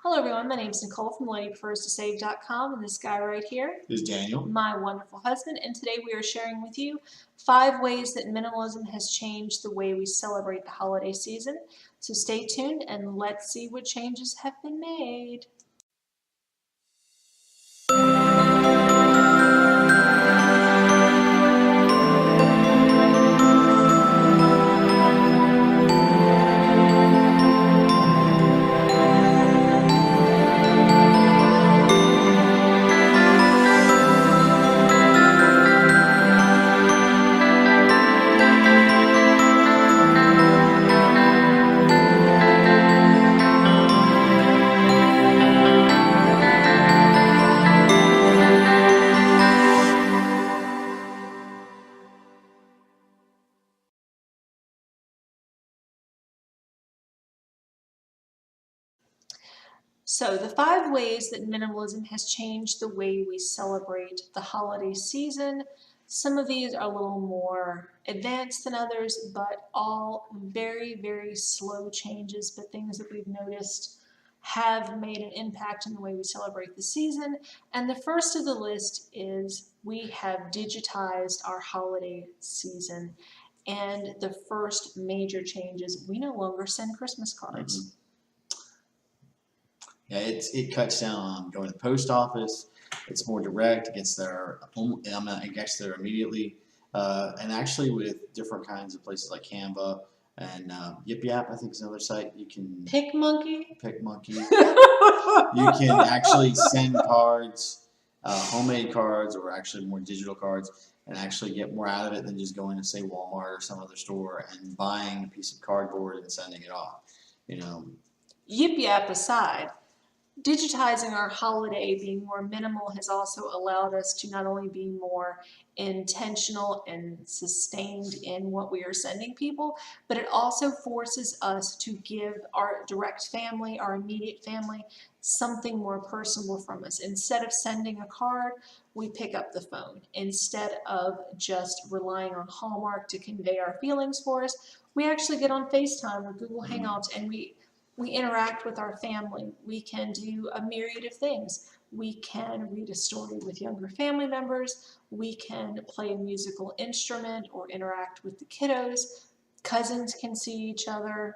Hello everyone, my name is Nicole from ladypreferstosave.com, and this guy right here is Daniel, my wonderful husband, and today we are sharing with you 5 ways that minimalism has changed the way we celebrate the holiday season. So stay tuned and let's see what changes have been made. So the 5 ways that minimalism has changed the way we celebrate the holiday season. Some of these are a little more advanced than others, but all very, very slow changes, but things that we've noticed have made an impact in the way we celebrate the season. And the first of the list is we have digitized our holiday season. And the first major change is we no longer send Christmas cards. Mm-hmm. Yeah, it cuts down on going to the post office. It's more direct. It gets there. It gets there immediately. And actually, with different kinds of places like Canva and Yip Yap, I think is another site you can. PicMonkey. You can actually send cards, homemade cards, or actually more digital cards, and actually get more out of it than just going to say Walmart or some other store and buying a piece of cardboard and sending it off. You know. Yip Yap aside, digitizing our holiday, being more minimal, has also allowed us to not only be more intentional and sustained in what we are sending people, but it also forces us to give our direct family, our immediate family, something more personal from us. Instead of sending a card, we pick up the phone. Instead of just relying on Hallmark to convey our feelings for us, we actually get on FaceTime or Google Hangouts and we interact with our family. We can do a myriad of things. We can read a story with younger family members. We can play a musical instrument or interact with the kiddos. Cousins can see each other.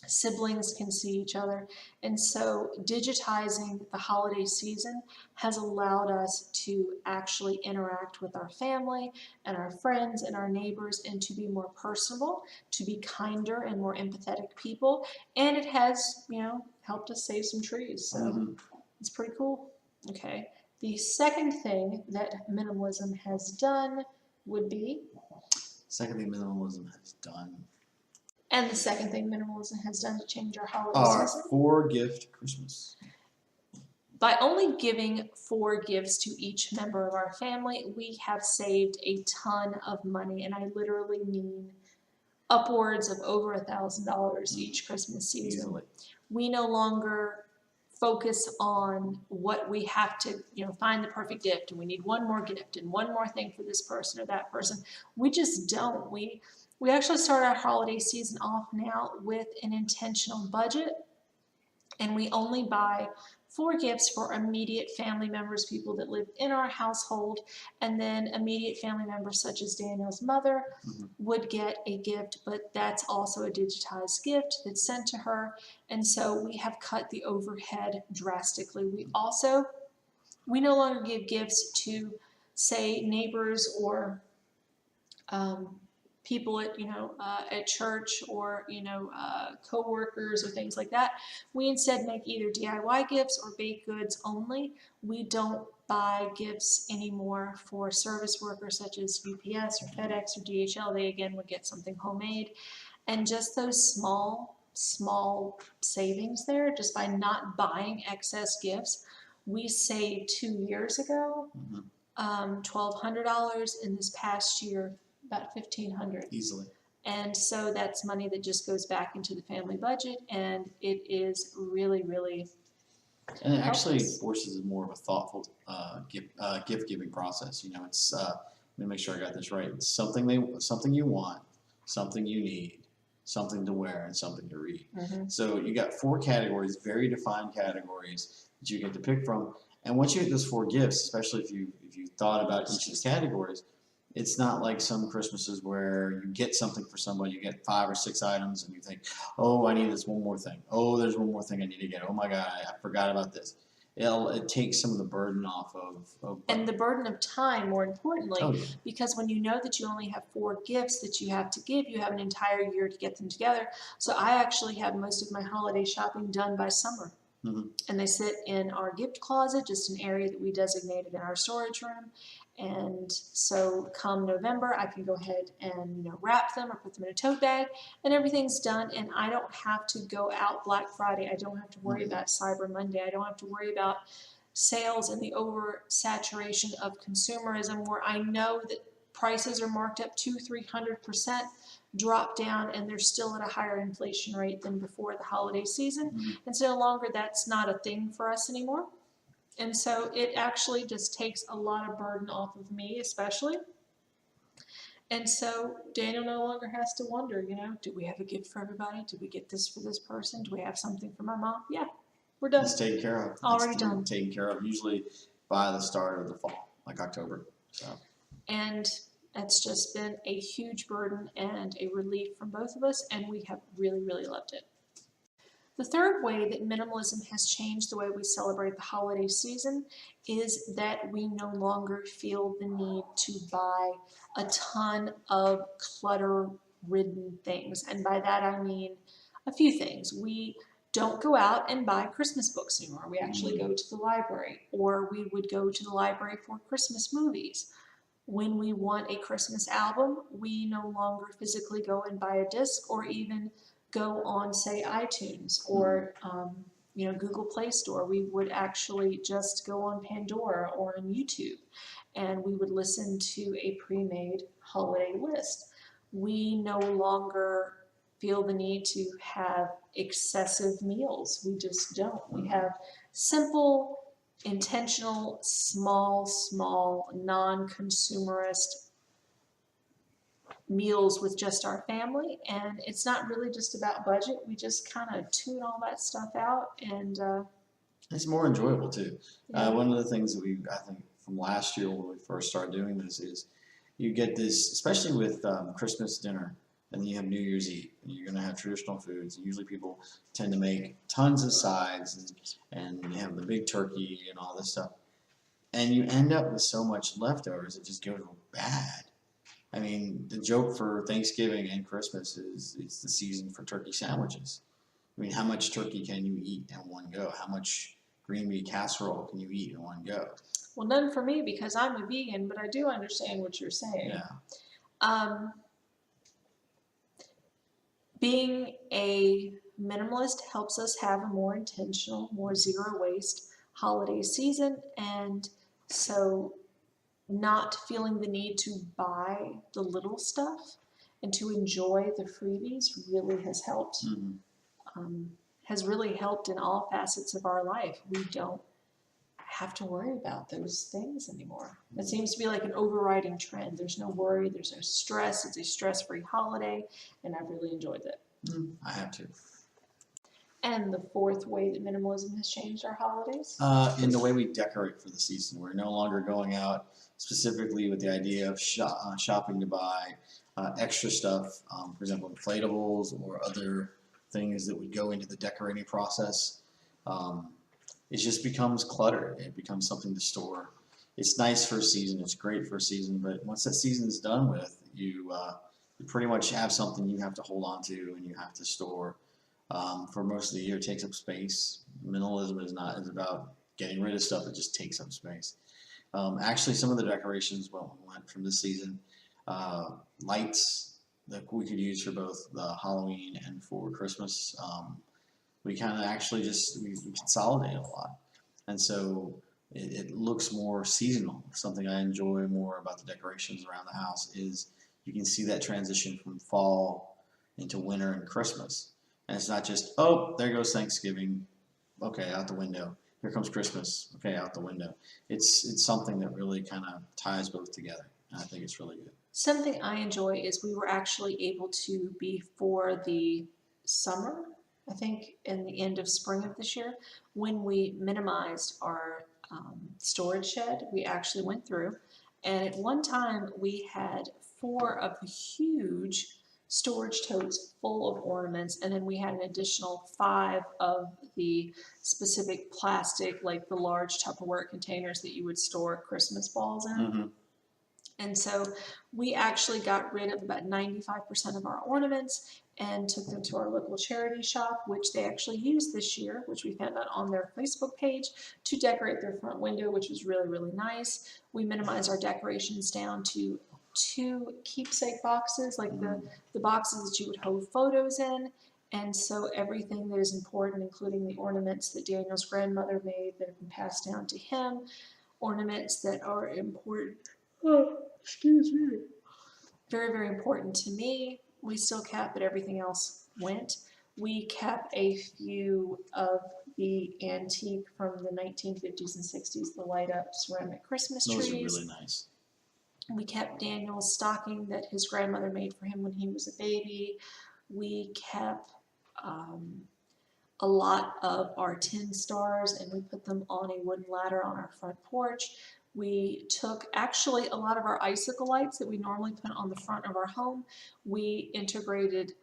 Siblings can see each other. And so digitizing the holiday season has allowed us to actually interact with our family and our friends and our neighbors and to be more personable, to be kinder and more empathetic people. And it has, helped us save some trees. So it's pretty cool. Okay. The second thing that minimalism has done would be? Second thing minimalism has done. And the second thing minimalism has done to change our holiday season? 4-gift Christmas. By only giving 4 gifts to each member of our family, we have saved a ton of money, and I literally mean upwards of over $1,000 each Christmas season. Easily. We no longer focus on what we have to, find the perfect gift, and we need one more gift and one more thing for this person or that person. We just don't. We actually start our holiday season off now with an intentional budget, and we only buy 4 gifts for immediate family members, people that live in our household, and then immediate family members such as Daniel's mother would get a gift, but that's also a digitized gift that's sent to her, and so we have cut the overhead drastically. We no longer give gifts to, say, neighbors or people at at church or co-workers or things like that. We instead make either DIY gifts or baked goods only. We don't buy gifts anymore for service workers such as UPS or FedEx or DHL. They again would get something homemade, and just those small savings there, just by not buying excess gifts, we saved 2 years ago $1,200, in this past year about $1,500 easily. And so that's money that just goes back into the family budget, and it is really, really and it actually forces more of a thoughtful gift giving process. It's let me make sure I got this right. It's something you want, something you need, something to wear, and something to read. Mm-hmm. So you got 4 categories, very defined categories that you get to pick from. And once you get those 4 gifts, especially if you thought about each of these categories, it's not like some Christmases where you get something for somebody, you get 5 or 6 items, and you think, oh, I need this one more thing. Oh, there's one more thing I need to get. Oh my God, I forgot about this. It takes some of the burden off of And the burden of time, more importantly, oh, yeah. because when you know that you only have 4 gifts that you have to give, you have an entire year to get them together. So I actually have most of my holiday shopping done by summer. Mm-hmm. And they sit in our gift closet, just an area that we designated in our storage room. And so come November, I can go ahead and wrap them or put them in a tote bag, and everything's done. And I don't have to go out Black Friday. I don't have to worry about Cyber Monday. I don't have to worry about sales and the oversaturation of consumerism, where I know that prices are marked up 200-300%, drop down, and they're still at a higher inflation rate than before the holiday season. Mm-hmm. And so no longer that's not a thing for us anymore. And so it actually just takes a lot of burden off of me, especially. And so Daniel no longer has to wonder, do we have a gift for everybody? Did we get this for this person? Do we have something for my mom? Yeah, we're done. It's taken care of. Already done. Taken care of usually by the start of the fall, like October. So. And that's just been a huge burden and a relief from both of us, and we have really, really loved it. The third way that minimalism has changed the way we celebrate the holiday season is that we no longer feel the need to buy a ton of clutter-ridden things. And by that I mean a few things. We don't go out and buy Christmas books anymore. We actually go to the library, or we would go to the library for Christmas movies. When we want a Christmas album, we no longer physically go and buy a disc, or even go on, say, iTunes or Google Play Store. We would actually just go on Pandora or on YouTube, and we would listen to a pre-made holiday list. We no longer feel the need to have excessive meals. We just don't. We have simple, intentional, small, non-consumerist meals with just our family, and it's not really just about budget. We just kind of tune all that stuff out, and it's more enjoyable too. Yeah. One of the things that I think from last year when we first started doing this is you get this, especially with Christmas dinner, and then you have New Year's Eve, and you're going to have traditional foods, and usually people tend to make tons of sides, and you have the big turkey and all this stuff, and you end up with so much leftovers it just goes bad. I mean, the joke for Thanksgiving and Christmas is it's the season for turkey sandwiches. I mean, how much turkey can you eat in one go? How much green bean casserole can you eat in one go? Well, none for me because I'm a vegan, but I do understand what you're saying. Yeah. Being a minimalist helps us have a more intentional, more zero waste holiday season, and so not feeling the need to buy the little stuff and to enjoy the freebies really has helped. Mm-hmm. Has really helped in all facets of our life. We don't have to worry about those things anymore. It seems to be like an overriding trend. There's no worry, there's no stress. It's a stress-free holiday, and I've really enjoyed it. I have to. And the fourth way that minimalism has changed our holidays? In the way we decorate for the season. We're no longer going out specifically with the idea of shopping to buy extra stuff, for example, inflatables or other things that would go into the decorating process. It just becomes clutter. It becomes something to store. It's nice for a season. It's great for a season, but once that season is done with, you pretty much have something you have to hold on to and you have to store. For most of the year, it takes up space. Minimalism is about getting rid of stuff that just takes up space. Actually, some of the decorations went from this season. Lights that we could use for both the Halloween and for Christmas. We kind of actually we consolidate a lot. And so it looks more seasonal. Something I enjoy more about the decorations around the house is you can see that transition from fall into winter and Christmas. And it's not just, oh, there goes Thanksgiving, okay, out the window. Here comes Christmas, okay, out the window. It's something that really kind of ties both together, and I think it's really good. Something I enjoy is we were actually able to, before the summer, I think in the end of spring of this year, when we minimized our storage shed, we actually went through, and at one time we had 4 of the huge storage totes full of ornaments, and then we had an additional 5 of the specific plastic, like the large Tupperware containers that you would store Christmas balls in. Mm-hmm. And so we actually got rid of about 95% of our ornaments and took them to our local charity shop, which they actually used this year, which we found out on their Facebook page, to decorate their front window, which was really, really nice. We minimized our decorations down to 2 keepsake boxes, like the boxes that you would hold photos in. And so everything that is important, including the ornaments that Daniel's grandmother made that have been passed down to him, ornaments that are important, excuse me, very, very important to me, we still kept, but everything else went. We kept a few of the antique from the 1950s and 60s, the light up ceramic Christmas trees. Those are really nice. We kept Daniel's stocking that his grandmother made for him when he was a baby. We kept a lot of our tin stars, and we put them on a wooden ladder on our front porch. We took actually a lot of our icicle lights that we normally put on the front of our home. We integrated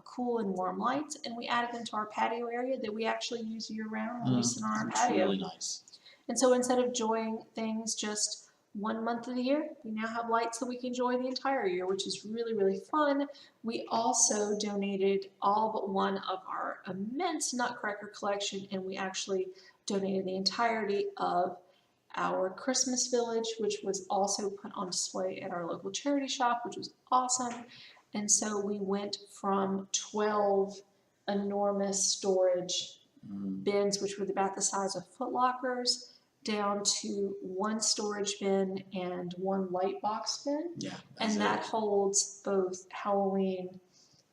cool and warm lights, and we added them to our patio area that we actually use year round when we sit on our patio. Really nice. And so instead of enjoying things just 1 month of the year, we now have lights that we can enjoy the entire year, which is really, really fun. We also donated all but one of our immense nutcracker collection, and we actually donated the entirety of our Christmas village, which was also put on display at our local charity shop, which was awesome. And so we went from 12 enormous storage bins, which were about the size of foot lockers, down to 1 storage bin and 1 light box bin. Yeah, and that holds both Halloween,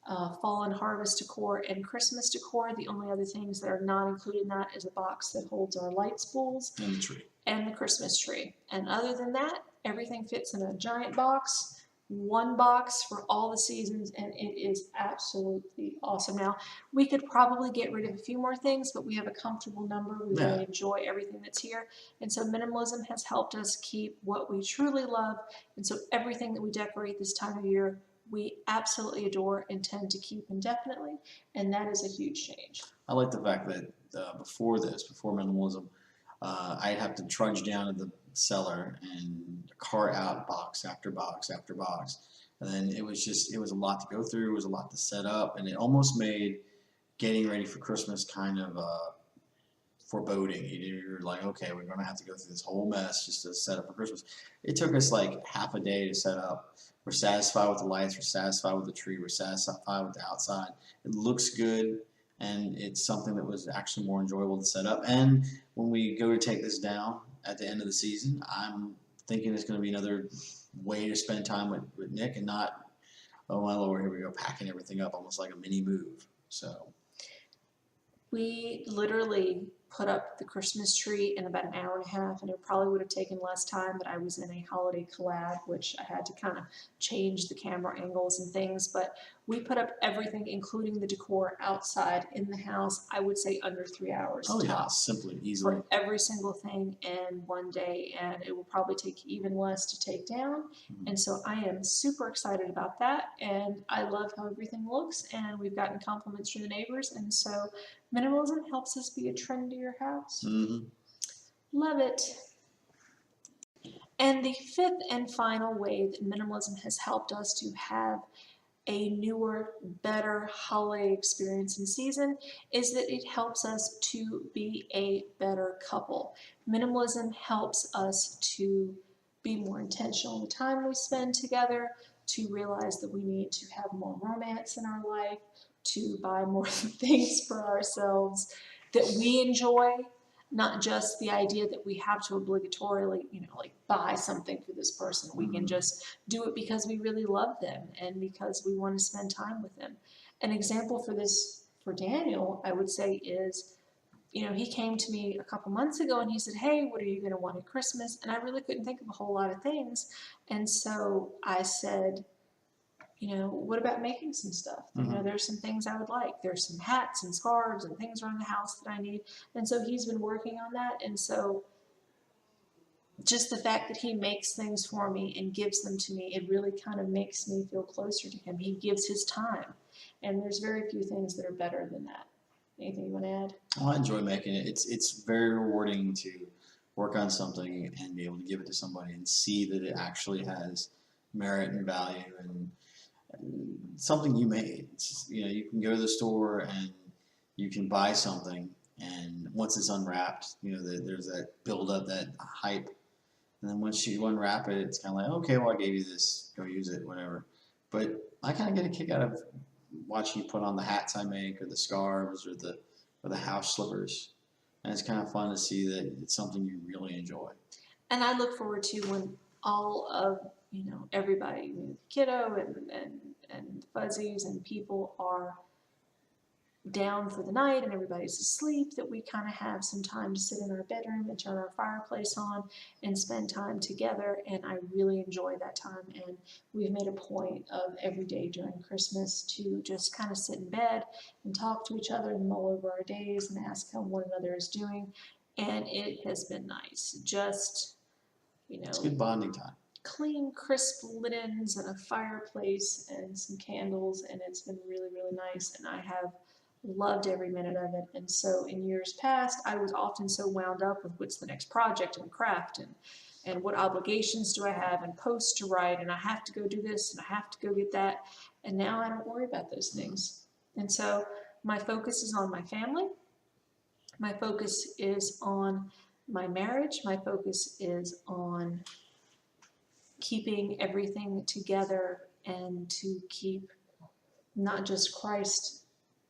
fall and harvest decor, and Christmas decor. The only other things that are not included in that is a box that holds our light spools and the tree and the Christmas tree. And other than that, everything fits in a giant box, 1 box for all the seasons, and it is absolutely awesome. Now, we could probably get rid of a few more things, but we have a comfortable number. We really enjoy everything that's here. And so minimalism has helped us keep what we truly love. And so everything that we decorate this time of year, we absolutely adore and tend to keep indefinitely. And that is a huge change. I like the fact that before minimalism, I'd have to trudge down to the cellar and cart out box after box after box. And then it was a lot to go through. It was a lot to set up, and it almost made getting ready for Christmas kind of foreboding. You're like, okay, we're going to have to go through this whole mess just to set up for Christmas. It took us like half a day to set up. We're satisfied with the lights. We're satisfied with the tree. We're satisfied with the outside. It looks good, and it's something that was actually more enjoyable to set up. And when we go to take this down at the end of the season, I'm thinking it's going to be another way to spend time with Nick and not, oh my Lord, here we go, packing everything up, almost like a mini move. So we literally put up the Christmas tree in about an hour and a half, and it probably would have taken less time, but I was in a holiday collab, which I had to kind of change the camera angles and things, but we put up everything, including the decor outside in the house, I would say under 3 hours. Oh yeah, simply, easily. For every single thing in one day, and it will probably take even less to take down. And so I am super excited about that, and I love how everything looks, and we've gotten compliments from the neighbors, and so minimalism helps us be a trend to your house. Love it. And the 5th and final way that minimalism has helped us to have a newer, better holiday experience in season is that it helps us to be a better couple. Minimalism helps us to be more intentional in the time we spend together, to realize that we need to have more romance in our life, to buy more things for ourselves that we enjoy, not just the idea that we have to obligatorily, like buy something for this person. We can just do it because we really love them and because we want to spend time with them. An example for this, for Daniel, I would say is you know, he came to me a couple months ago and he said, hey, what are you going to want at Christmas? And I really couldn't think of a whole lot of things. And so I said, you know, what about making some stuff? You know, there's some things I would like. There's some hats and scarves and things around the house that I need. And so he's been working on that. And so just the fact that he makes things for me and gives them to me, it really kind of makes me feel closer to him. He gives his time. And there's very few things that are better than that. Anything you want to add? I enjoy making it. It's very rewarding to work on something and be able to give it to somebody and see that it actually has merit and value and something you made. You know, you can go to the store and you can buy something, and once it's unwrapped, you know, there's that build up, that hype, and then once you unwrap it, it's kind of like, okay, well, I gave you this, go use it, whatever. But I kind of get a kick out of watching you put on the hats I make, or the scarves, or the house slippers, and it's kind of fun to see that it's something you really enjoy. And I look forward to when all of, you know, everybody, the kiddo and fuzzies and people are down for the night and everybody's asleep, that we kind of have some time to sit in our bedroom and turn our fireplace on and spend time together. And I really enjoy that time. And we've made a point of every day during Christmas to just kind of sit in bed and talk to each other and mull over our days and ask how one another is doing. And it has been nice. Just, you know, It's good bonding time. clean, crisp linens and a fireplace and some candles, and it's been really, really nice. And I have loved every minute of it. And so in years past, I was often so wound up with what's the next project and craft and what obligations do I have and posts to write and I have to go do this and I have to go get that. And now I don't worry about those things. And so my focus is on my family. My focus is on my marriage. My focus is on keeping everything together and to keep not just Christ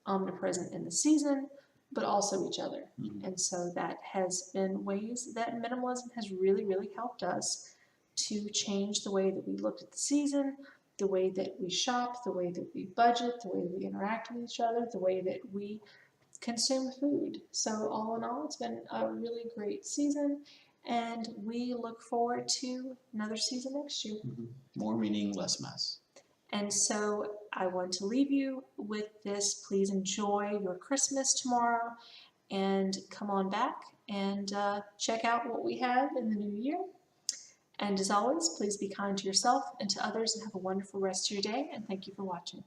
omnipresent in the season, but also each other. And so that has been ways that minimalism has really, really helped us to change the way that we looked at the season, the way that we shop, the way that we budget, the way that we interact with each other, the way that we consume food. So all in all, it's been a really great season, and we look forward to another season next year. More meaning, less mess. And so I want to leave you with this. Please enjoy your Christmas tomorrow and come on back and check out what we have in the new year. And as always, please be kind to yourself and to others and have a wonderful rest of your day. And thank you for watching.